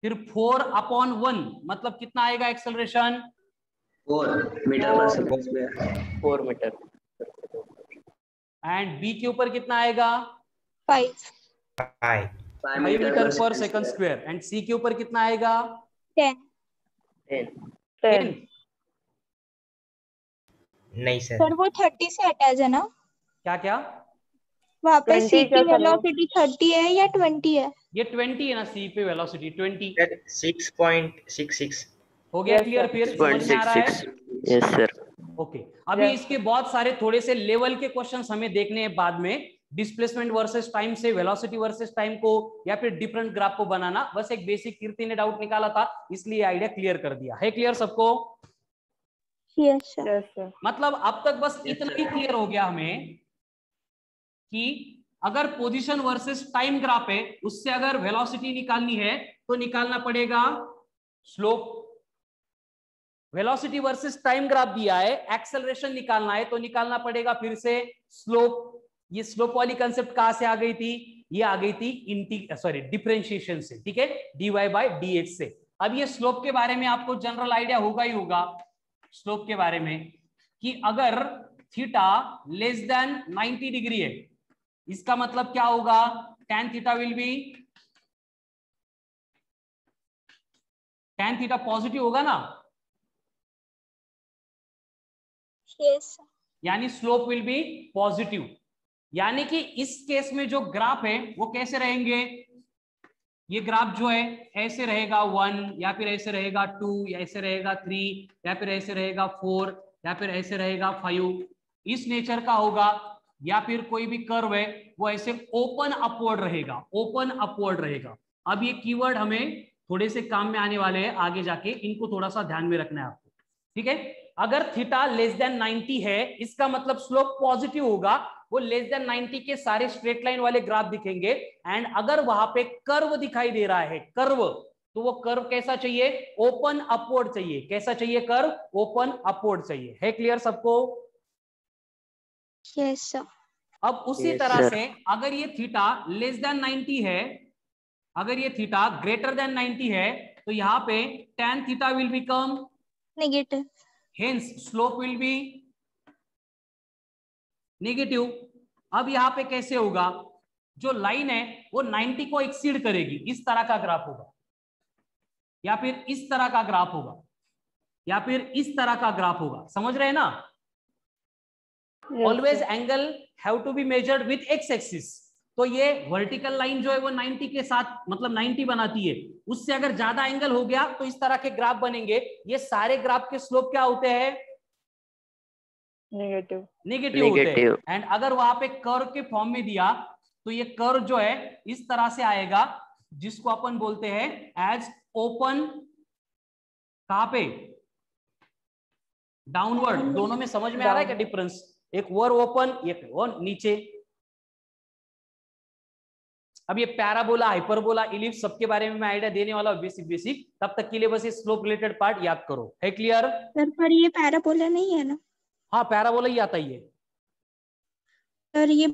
S1: फिर 4/1 मतलब कितना आएगा acceleration?
S5: 4 metre per second square.
S2: 4 metre.
S1: And B के ऊपर कितना आएगा?
S4: 5
S1: 5 metre per second square. And सी के ऊपर कितना आएगा?
S4: 10
S5: नहीं सर।
S4: सर वो 30 से अटैच है ना?
S1: क्या क्या?
S4: वहाँ पे सी की वेलोसिटी 30 है या 20 है?
S1: ये 20 है ना, सी पे वेलोसिटी 20
S5: सर 6.66
S1: हो गया। क्लियर? फिर समझ में आ रहा है?
S2: Yes sir.
S1: ओके अभी इसके बहुत सारे थोड़े से लेवल के क्वेश्चंस हमें देखने हैं बाद में, डिस्प्लेसमेंट वर्सेस टाइम से वेलोसिटी वर्सेस टाइम को, या फिर डिफरेंट ग्राफ को बनाना। बस एक बेसिक कीर्ति ने डाउट निकाला था इसलिए आइडिया क्लियर कर दिया है। क्लियर सबको?
S4: Yes sir.
S1: मतलब अब तक बस इतना ही क्लियर हो गया हमें कि अगर पोजीशन वर्सेस टाइम ग्राफ है, उससे अगर वेलोसिटी निकालनी है तो निकालना पड़ेगा slope. Velocity versus time graph दिया है, एक्सेलरेशन निकालना है तो निकालना पड़ेगा फिर से स्लोप। ये स्लोप वाली कंसेप्ट कहां से आ गई थी? ये आ गई थी डिफरेंशिएशन से, ठीक है, dy/dx से। अब ये स्लोप के बारे में आपको जनरल आइडिया होगा ही होगा, स्लोप के बारे में, कि अगर थीटा लेस देन 90 डिग्री है, इसका मतलब क्या होगा? tan theta will be, tan theta positive होगा ना,
S4: यस
S1: यानी स्लोप विल बी पॉजिटिव। यानी कि इस केस में जो ग्राफ है वो कैसे रहेंगे? ये ग्राफ जो है ऐसे रहेगा 1, या फिर ऐसे रहेगा 2, या ऐसे रहेगा 3, या फिर ऐसे रहेगा 4, या फिर ऐसे रहेगा 5, इस नेचर का होगा, या फिर कोई भी कर्व है वो ऐसे ओपन अपवर्ड रहेगा, ओपन अपवर्ड रहेगा। अब ये कीवर्ड हमें थोड़े से काम में आने वाले हैं आगे जाके, इनको थोड़ा सा ध्यान में रखना है आपको, ठीक है। अगर थीटा लेस देन 90 है, इसका मतलब स्लोप पॉजिटिव होगा, वो लेस देन 90 के सारे स्ट्रेट लाइन वाले ग्राफ दिखेंगे। एंड अगर वहां पे कर्व दिखाई दे रहा है, कर्व, तो वो कर्व कैसा चाहिए, ओपन अपवर्ड चाहिए। कैसा चाहिए कर्व, ओपन अपवर्ड चाहिए। है क्लियर सबको?
S4: Yes sir.
S1: अब उसी तरह से अगर ये थीटा लेस देन 90 है, अगर ये थीटा ग्रेटर देन 90 है, तो यहाँ पे tan theta will become
S4: negative,
S1: hence slope will be negative. अब यहाँ पे कैसे होगा, जो लाइन है वो 90 को एक्सीड करेगी, इस तरह का ग्राफ होगा, या फिर इस तरह का ग्राफ होगा, या फिर इस तरह का ग्राफ होगा। समझ रहे हैं ना? Always angle have to be measured with X axis. तो ये वर्टिकल लाइन जो है वो 90 के साथ मतलब 90 बनाती है, उससे अगर ज्यादा एंगल हो गया तो इस तरह के ग्राफ बनेंगे। ये सारे ग्राफ के स्लोप क्या होते हैं,
S3: नेगेटिव,
S1: नेगेटिव होते हैं। एंड अगर वहां पे कर्व के फॉर्म में दिया तो ये कर्व जो है इस तरह से आएगा, जिसको अपन बोलते हैं एज ओपन, कहां पे, डाउनवर्ड। दोनों में समझ में आ रहा है क्या डिफरेंस? एक वर ओपन, एक वर नीचे। अब ये पैराबोला, हाइपरबोला, इलिप्स सबके बारे में मैं आइडिया देने वाला हूं बेसिक बेसिक, तब तक के लिए बस ये स्लोप रिलेटेड पार्ट याद करो। है क्लियर?
S4: सर पर ये पैराबोला नहीं है ना?
S1: हाँ पैराबोला ही आता ही है
S4: सर। ये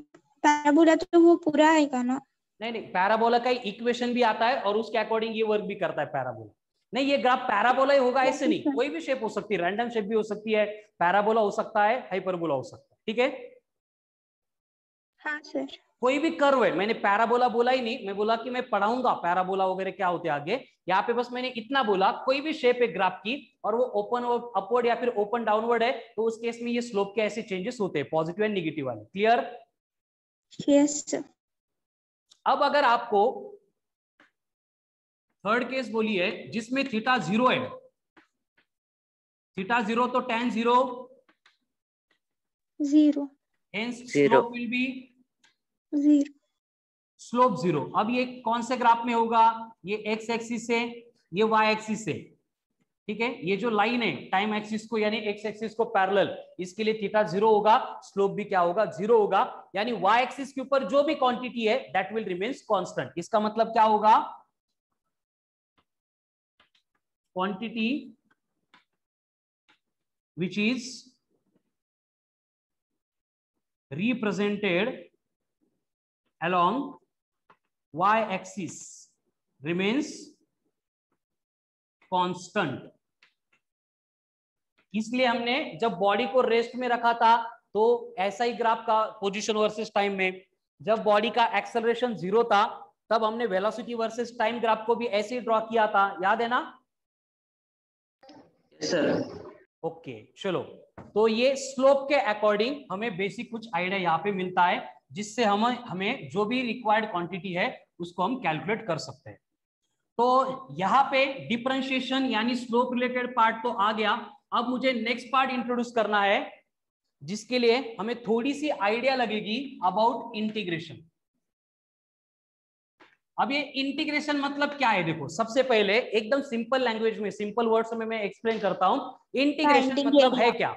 S4: पैराबोला तो वो पूरा आएगा ना?
S1: नहीं नहीं, पैराबोला का इक्वेशन भी आता है और उसके अकॉर्डिंग ये वर्क भी करता है पैराबोला। नहीं, ये ग्राफ पैराबोला ही होगा ऐसे नहीं, कोई भी शेप हो सकती है, रैंडम शेप भी हो सकती है, पैराबोला हो सकता है, हाइपरबोला हो सकता है, ठीक है।
S4: हाँ सर।
S1: कोई भी कर्व है, मैंने पैराबोला बोला ही नहीं, मैं बोला कि मैं पढ़ाऊंगा पैराबोला वगैरह क्या होते हैं आगे। यहाँ पे बस मैंने इतना बोला, कोई भी शेप है ग्राफ की और वो ओपन अपवर्ड या फिर ओपन डाउनवर्ड है, तो उस केस में ये स्लोप के ऐसे चेंजेस होते हैं, पॉजिटिव एंड नेगेटिव वाले। क्लियर?
S4: Yes sir.
S1: अब अगर आपको थर्ड केस बोली है जिसमें थीटा 0 है, थीटा 0 तो tan 0
S4: 0,
S1: hence slope will be
S4: 0,
S1: slope 0। अब ये कौन से ग्राफ में होगा, ये एक्स एक्सिस से, ये वाई एक्सिस से, ठीक है। ये जो लाइन है टाइम एक्सिस को यानी एक्स एक्सिस को पैरेलल, इसके लिए थीटा 0 होगा, स्लोप भी क्या होगा, 0 होगा। यानी वाई एक्सिस के ऊपर जो भी क्वांटिटी है दैट विल रिमेन्स कांस्टेंट। इसका मतलब क्या होगा, quantity which is represented along y-axis remains constant। इसलिए हमने जब बॉडी को रेस्ट में रखा था तो ऐसा ही ग्राफ का पोजीशन वर्सेस टाइम में, जब बॉडी का एक्सेलरेशन 0 था तब हमने वेलोसिटी वर्सेस टाइम ग्राफ को भी ऐसे ही ड्रॉ किया था, याद है ना?
S5: सर
S1: ओके चलो, तो ये स्लोप के अकॉर्डिंग हमें बेसिक कुछ आइडिया यहाँ पे मिलता है, जिससे हमें जो भी रिक्वायर्ड क्वांटिटी है उसको हम कैलकुलेट कर सकते हैं। तो यहाँ पे डिफरेंशिएशन यानी स्लोप रिलेटेड पार्ट तो आ गया। अब मुझे नेक्स्ट पार्ट इंट्रोड्यूस करना है, जिसके लिए हमें थोड़ी सी आइडिया लगेगी अबाउट इंटीग्रेशन। अब ये इंटीग्रेशन मतलब क्या है, देखो सबसे पहले एकदम सिंपल लैंग्वेज में, सिंपल वर्ड्स में मैं एक्सप्लेन करता हूं। इंटीग्रेशन मतलब है क्या?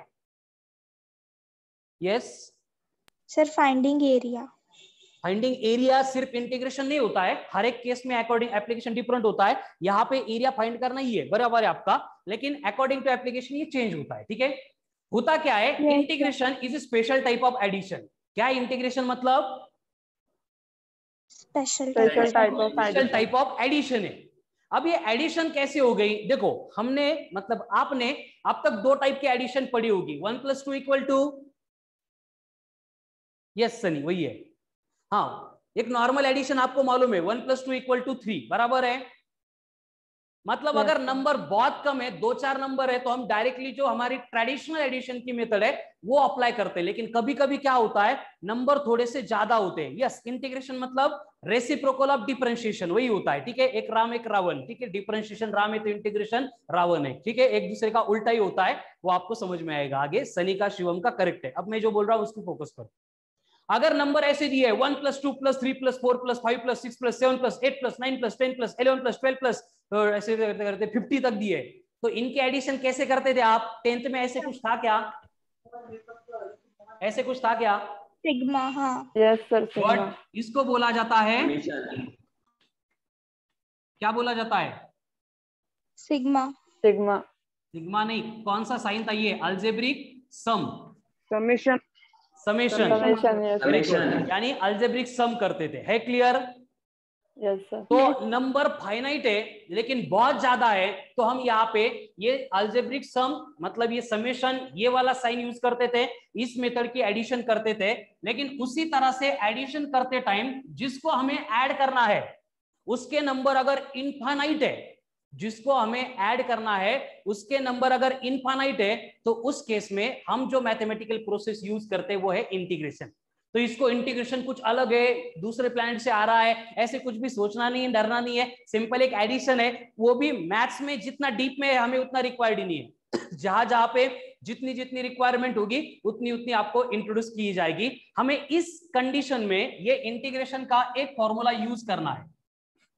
S1: Yes
S4: sir, finding area.
S1: Finding area सिर्फ इंटीग्रेशन नहीं होता है, हर एक केस में अकॉर्डिंग एप्लीकेशन डिफरेंट होता है। यहाँ पे एरिया फाइंड करना ही है, बराबर है आपका, लेकिन अकॉर्डिंग टू एप्लीकेशन ये चेंज होता है, ठीक है। होता क्या है, integration is a special type of addition. क्या है इंटीग्रेशन मतलब?
S4: स्पेशल
S1: टाइप ऑफ एडिशन है। अब ये एडिशन कैसे हो गई, देखो हमने मतलब आपने अब तक दो टाइप की एडिशन पढ़ी होगी, 1 + 2 = यस सनी वही है। हाँ, एक नॉर्मल एडिशन आपको मालूम है 1 + 2 = 3, बराबर है। मतलब अगर नंबर बहुत कम है, 2-4 नंबर है, तो हम डायरेक्टली जो हमारी ट्रेडिशनल एडिशन की मेथड है वो अप्लाई करते हैं। लेकिन कभी कभी क्या होता है, नंबर थोड़े से ज्यादा होते हैं। यस, इंटीग्रेशन मतलब रेसिप्रोकल ऑफ डिफरेंशिएशन, वही होता है। ठीक है, एक राम एक रावण। ठीक है, डिफरेंशिएशन राम है तो इंटीग्रेशन रावण है। ठीक है, एक दूसरे का उल्टा ही होता है, वो आपको समझ में आएगा आगे। सनी का शिवम का करेक्ट है। अब मैं जो बोल रहा हूँ उसको फोकस करो। अगर नंबर ऐसे दिए है 1 + 2 + 3 + 4 + 5 + 6 + 7 + 8 + 9 + 10 + 11 + 12 प्लस ऐसे करते करते 50 तक दिए, तो इनके एडिशन कैसे करते थे आप 10th में? ऐसे कुछ था क्या? ऐसे कुछ था क्या?
S4: सिग्मा। हाँ
S3: यस सर, सिग्मा।
S1: बट इसको बोला जाता है, क्या बोला जाता है?
S4: सिग्मा।
S3: सिग्मा।
S1: सिग्मा नहीं, कौन सा साइन था ये? अलजेब्रिक सम,
S3: समेशन।
S1: Summation,
S3: summation.
S1: यानी अलजेब्रिक सम करते थे। है क्लियर?
S3: Yes sir.
S1: तो नंबर फाइनाइट है लेकिन बहुत ज्यादा है, तो हम यहाँ पे ये अलजेब्रिक सम मतलब ये समेशन, ये वाला साइन यूज करते थे, इस मेथड की एडिशन करते थे। लेकिन उसी तरह से एडिशन करते टाइम जिसको हमें ऐड करना है उसके नंबर अगर इनफाइनाइट है, जिसको हमें ऐड करना है उसके नंबर अगर इनफाइनाइट है, तो उस केस में हम जो मैथमेटिकल प्रोसेस यूज करते हैं वो है इंटीग्रेशन। तो इसको इंटीग्रेशन कुछ अलग है, दूसरे प्लैनेट से आ रहा है, ऐसे कुछ भी सोचना नहीं है, डरना नहीं है। सिंपल एक एडिशन है, वो भी मैथ्स में जितना डीप में है हमें उतना रिक्वायर्ड ही नहीं है। जहां जहां पे जितनी जितनी रिक्वायरमेंट होगी उतनी उतनी आपको इंट्रोड्यूस की जाएगी। हमें इस कंडीशन में ये इंटीग्रेशन का एक फॉर्मूला यूज करना है,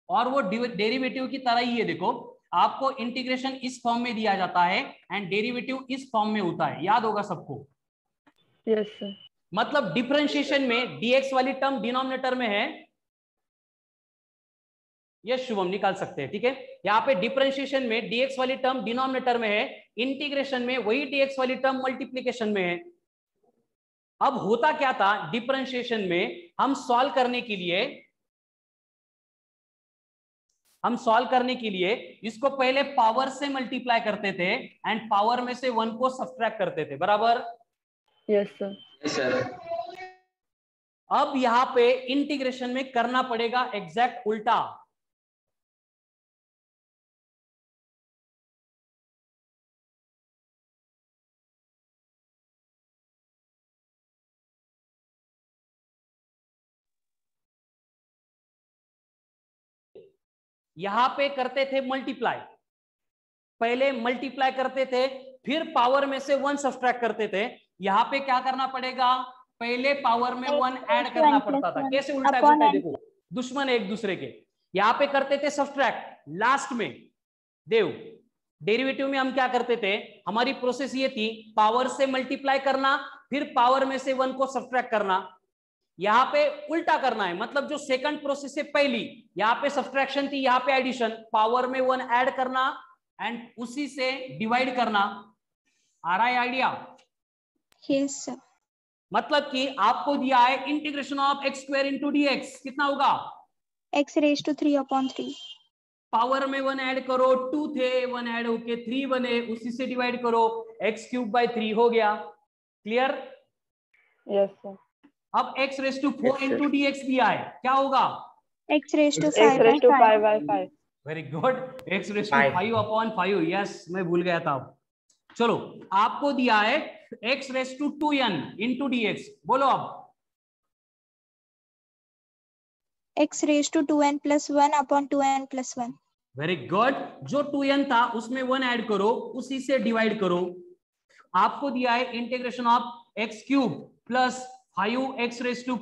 S1: और वो डेरिवेटिव की तरह ही है। देखो, आपको इंटीग्रेशन इस फॉर्म में दिया जाता है एंड डेरिवेटिव इस फॉर्म में होता है, याद होगा सबको।
S3: Yes sir.
S1: मतलब डिफरेंशिएशन में dx वाली टर्म डिनोमिनेटर में है, ये शुभम निकाल सकते हैं। ठीक है, यहाँ पे डिफरेंशिएशन में dx वाली टर्म डिनोमिनेटर में है, इंटीग्रेशन में वही dx वाली टर्म मल्टीप्लीकेशन में है। अब होता क्या था, डिफरेंशिएशन में हम सॉल्व करने के लिए इसको पहले पावर से मल्टीप्लाई करते थे एंड पावर में से 1 को सब्ट्रैक्ट करते थे, बराबर?
S3: Yes sir.
S5: Yes sir.
S1: अब यहां पे इंटीग्रेशन में करना पड़ेगा एग्जैक्ट उल्टा। यहां पे करते थे मल्टीप्लाई, पहले मल्टीप्लाई करते थे फिर पावर में से 1 सब्ट्रैक्ट करते थे। यहां पे क्या करना पड़ेगा, पहले पावर में 1 ऐड करना पड़ता था। कैसे उल्टा है? देखो, दुश्मन है एक दूसरे के। यहां पे करते थे सब्ट्रैक्ट, लास्ट में देव डेरिवेटिव में हम क्या करते थे, हमारी प्रोसेस ये थी पावर से मल्टीप्लाई करना फिर पावर में से 1 को सब्ट्रैक्ट करना। यहां पे उल्टा करना है, मतलब जो सेकंड प्रोसेस से पहली, यहां पे सब्ट्रैक्शन थी, यहां पे एडिशन, पावर में 1 ऐड करना एंड उसी से डिवाइड करना। आ रहा है आइडिया?
S4: Yes sir.
S1: मतलब कि आपको दिया है integration of x² into dx, कितना होगा?
S4: x⁻³
S1: पावर में 1 ऐड करो, 2 थे, 1 ऐड होके 3 बने, उसी से डिवाइड करो, x³ हो गया। क्लियर?
S3: Yes sir.
S1: अब x⁻⁴ इंटू dx दिया है, क्या होगा?
S4: x⁻⁵/5।
S1: Very good, x⁵5/5। Yes, मैं भूल गया था। चलो, आपको दिया है x⁻²n इंटू dx, बोलो अब।
S4: x⁻²n + 1/2n + 1।
S1: वेरी गुड, जो 2n था उसमें 1 ऐड करो, उसी से डिवाइड करो। आपको दिया है integration of x³ + 5x⁴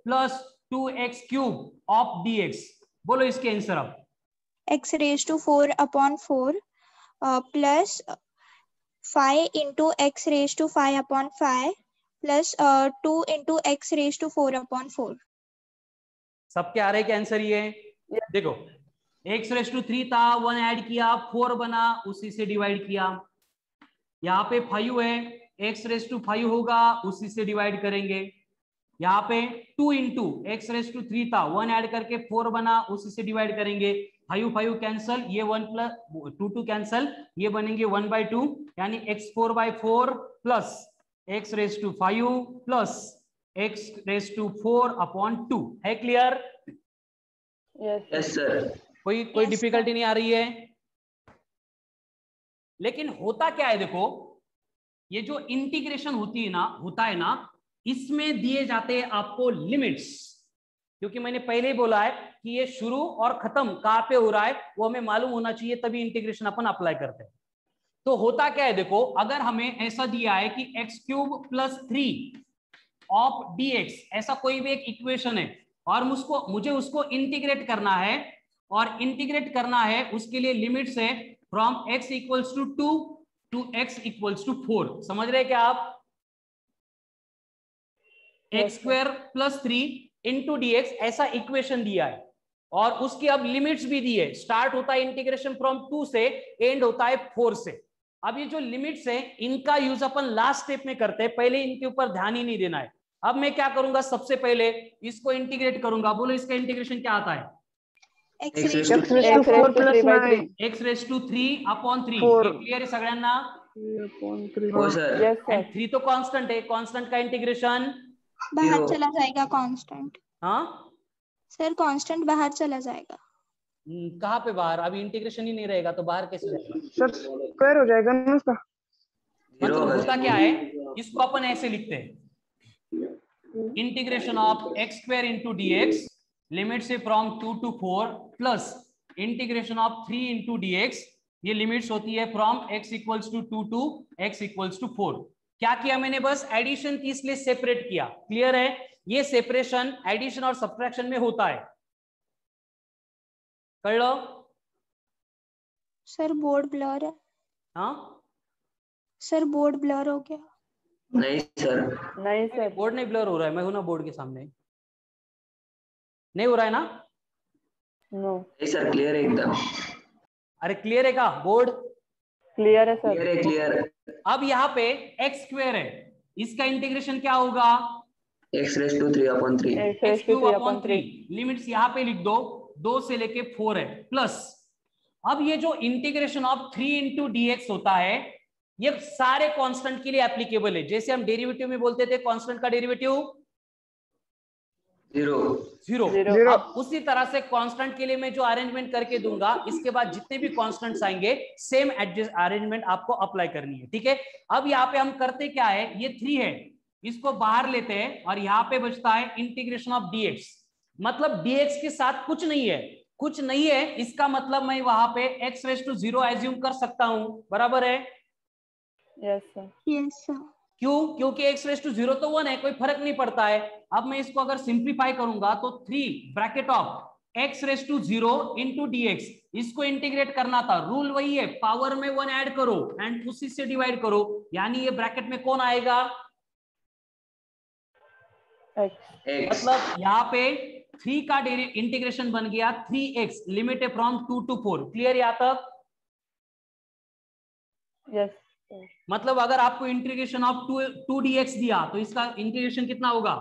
S1: + 2x³ of dx, बोलो इसके आंसर अब।
S4: x⁴/4 plus 5 into x⁵5/5 plus 2 into x⁴/4।
S1: सबके आ रहे के आंसर ये? देखो, x⁻³ था, 1 ऐड किया, 4 बना, उसी से डिवाइड किया। यहाँ पे 5 है, x⁵5 होगा, उसी से डिवाइड करेंगे। यहाँ पे 2 इंटू x⁻³ था, 1 ऐड करके 4 बना, उसी से डिवाइड करेंगे। 5 कैंसल, ये 1 + 2 कैंसल, ये बनेंगे 1/2, यानी x4/4 plus x⁻5 plus x⁻4/2। है क्लियर?
S3: Yes
S5: yes sir.
S1: कोई डिफिकल्टी नहीं आ रही है? लेकिन होता क्या है, देखो ये जो इंटीग्रेशन होता है ना, इसमें दिए जाते हैं आपको लिमिट्स, क्योंकि मैंने पहले ही बोला है कि ये शुरू और खत्म कहाँ पे हो रहा है वो हमें मालूम होना चाहिए, तभी इंटीग्रेशन अपन अप्लाई करते हैं। तो होता क्या है, देखो अगर हमें ऐसा दिया है कि x³ + 3 ऑफ dx, ऐसा कोई भी एक इक्वेशन है और मुझे उसको इंटीग्रेट करना है, और इंटीग्रेट करना है उसके लिए लिमिट्स है फ्रॉम x = 2 टू x = 4। समझ रहे क्या आप? x² + 3 इंटू dx ऐसा इक्वेशन दिया है, और उसकी अब लिमिट्स भी दी है। स्टार्ट होता है इंटीग्रेशन फ्रॉम 2 से, एंड होता है 4 से। अब ये जो लिमिट्स है इनका यूज अपन लास्ट स्टेप में करते हैं, पहले इनके ऊपर ध्यान ही नहीं देना है। अब मैं क्या करूंगा, सबसे पहले इसको इंटीग्रेट करूंगा। बोलो इसका इंटीग्रेशन क्या आता है?
S4: x⁻³
S3: x⁻³ + 9
S1: x⁻³
S3: Four.
S1: ये क्लियर है सगळ्यांना?
S3: 3/3
S5: हो सर।
S3: यस सर
S1: 3 तो कांस्टेंट है, कांस्टेंट का इंटीग्रेशन
S4: बाहर
S5: Zero.
S4: चला जाएगा कांस्टेंट।
S1: हाँ
S4: सर कांस्टेंट बाहर चला जाएगा।
S1: कहाँ पे बाहर? अभी इंटीग्रेशन ही नहीं रहेगा तो बाहर कैसे जाएगा?
S3: सर स्क्वायर हो जाएगा ना उसका।
S1: मतलब होता क्या है, इसको अपन ऐसे लिखते हैं, integration of x² into dx limit से from 2 to 4 plus integration of 3 into dx, ये लिमिट्स होती है फ्रॉम x = 2 to x = 4। क्या किया मैंने? बस एडिशन की इसलिए सेपरेट किया। क्लियर है? ये सेपरेशन एडिशन और सब्ट्रैक्शन में होता है, कर लो।
S4: सर बोर्ड ब्लर है।
S1: हाँ
S4: सर बोर्ड ब्लर हो गया।
S5: नहीं सर।
S3: नहीं सर
S1: बोर्ड नहीं ब्लर हो रहा है, मैं हूं ना बोर्ड के सामने। नहीं हो रहा है ना?
S3: नो
S5: नहीं सर, क्लियर है एकदम।
S1: अरे क्लियर है का बोर्ड?
S3: क्लियर है सर।
S5: क्लियर है, क्लियर।
S3: अब
S1: यहाँ पे x² है, इसका इंटीग्रेशन क्या होगा?
S5: x⁻³
S1: x³ 3 लिमिट्स यहाँ पे लिख दो, 2 से लेके 4 है, प्लस अब ये जो इंटीग्रेशन ऑफ 3 इंटू dx होता है ये सारे कांस्टेंट के लिए एप्लीकेबल है। जैसे हम डेरिवेटिव में बोलते थे कांस्टेंट का डेरिवेटिव 0। अब उसी तरह से कांस्टेंट के लिए मैं जो अरेंजमेंट करके दूंगा, इसके बाद जितने भी कांस्टेंट्स आएंगे सेम अरेंजमेंट आपको अप्लाई करनी है। ठीक है, अब यहाँ पे हम करते क्या है, ये 3 है, इसको बाहर लेते हैं और यहाँ पे बचता है इंटीग्रेशन ऑफ dx। मतलब dx के साथ कुछ नहीं है, कुछ नहीं है, इसका मतलब मैं वहां पे x⁻0 एज्यूम कर सकता हूं। बराबर है?
S3: Yes sir.
S4: Yes sir.
S1: क्यों? क्योंकि x⁻0 तो 1 है, कोई फर्क नहीं पड़ता है। अब मैं इसको अगर सिंप्लीफाई करूंगा तो 3 bracket of x⁻0 into dx, इसको इंटीग्रेट करना था। रूल वही है, पावर में 1 ऐड करो एंड उसी से डिवाइड करो, यानी ये ब्रैकेट में कौन आएगा?
S5: x।
S1: मतलब यहाँ पे 3 का इंटीग्रेशन बन गया 3x, लिमिट है फ्रॉम 2 to 4। क्लियर यहाँ तक?
S3: यस
S1: मतलब अगर आपको इंटीग्रेशन ऑफ 2 dx दिया तो इसका इंटीग्रेशन कितना होगा?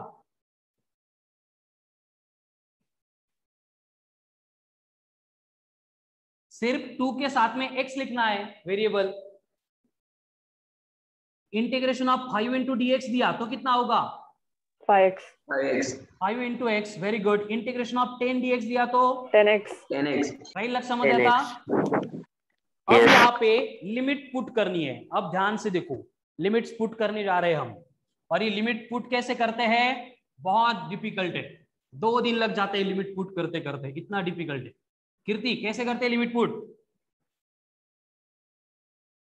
S1: सिर्फ 2 के साथ में x लिखना है variable. Integration of 5 into dx दिया तो कितना होगा?
S3: 5x
S1: 5 into x। Very good. Integration of 10 dx दिया तो
S3: 10x
S1: राइट लग समझ आता? अब
S2: Yes.
S1: यहाँ पे लिमिट पुट करनी है। अब ध्यान से देखो, लिमिट्स पुट करने जा रहे हैं हम, और ये लिमिट पुट कैसे करते हैं? बहुत डिफिकल्ट है, 2 दिन लग जाते हैं लिमिट पुट करते करते, इतना डिफिकल्ट है। कीर्ति कैसे करते हैं लिमिट पुट?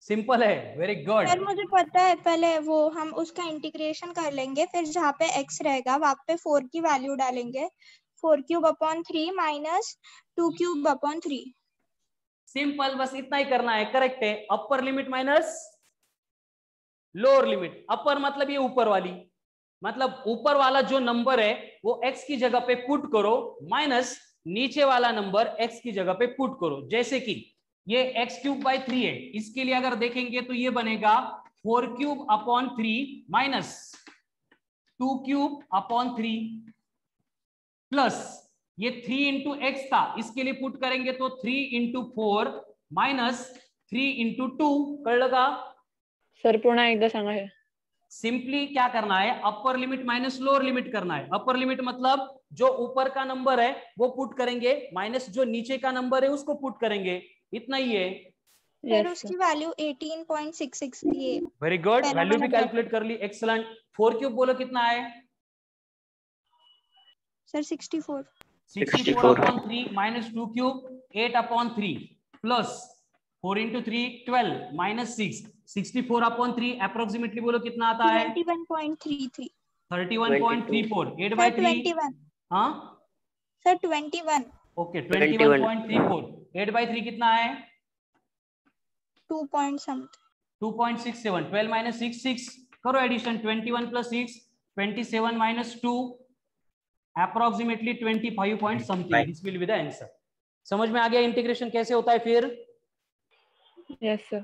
S1: सिंपल है। Very good.
S4: सर मुझे पता है, पहले वो हम उसका इंटीग्रेशन कर लेंगे, फिर जहाँ पे x रहेगा वहाँ पे 4 की वैल्यू डालेंगे, 4³ / 3 - 2³ / 3।
S1: सिंपल, बस इतना ही करना है। करेक्ट है। Upper limit minus lower limit. Upper मतलब ये ऊपर वाली, मतलब ऊपर वाला जो नंबर है वो x की जगह पे पुट करो, माइनस नीचे वाला नंबर x की जगह पे पुट करो। जैसे कि ये x³ / 3 है, इसके लिए अगर देखेंगे तो ये बनेगा 4³ / 3 - 2³ / 3 प्लस ये 3 इंटू x था, इसके लिए पुट करेंगे तो 3 इंटू 4 माइनस 3 इंटू 2। कर लगा?
S3: सर पुन्हा एकदा सांगा हे।
S1: सिंपली क्या करना है, upper limit minus lower limit करना है। अपर लिमिट मतलब जो ऊपर का नंबर है वो पुट करेंगे, माइनस जो नीचे का नंबर है उसको पुट करेंगे, इतना ही है।
S4: फिर उसकी वैल्यू 18.66 ये
S1: वेरी गुड,
S4: Parabola
S1: वैल्यू भी
S4: graph।
S1: कैलकुलेट कर ली, एक्सलेंट। 4 क्यूब बोलो कितना है
S4: sir 64
S1: 64 upon 3 minus 2 cube 8 upon 3 plus 4 into 3 12 minus 6 64 upon 3 approximately बोलो कितना आता है
S4: 21.33
S1: 31.34 8 by
S4: सर
S1: 3
S4: 21
S1: हाँ
S4: सर 21
S1: ओके 21.34 8 by 3 कितना है
S4: 2 point something
S1: 2.67 12 minus 6 6 करो addition 21 plus 6 27 minus 2 approximately 25 point something this will be the answer। समझ में आ गया इंटीग्रेशन कैसे होता है फिर?
S3: Yes sir.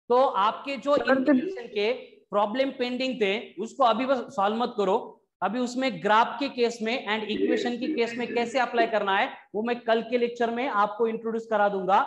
S1: तो आपके जो इंटीग्रेशन के प्रॉब्लम पेंडिंग थे उसको अभी बस सॉल्व मत करो, अभी उसमें ग्राफ के केस में एंड इक्वेशन के केस में कैसे अप्लाई करना है वो मैं कल के लेक्चर में आपको इंट्रोड्यूस करा दूंगा।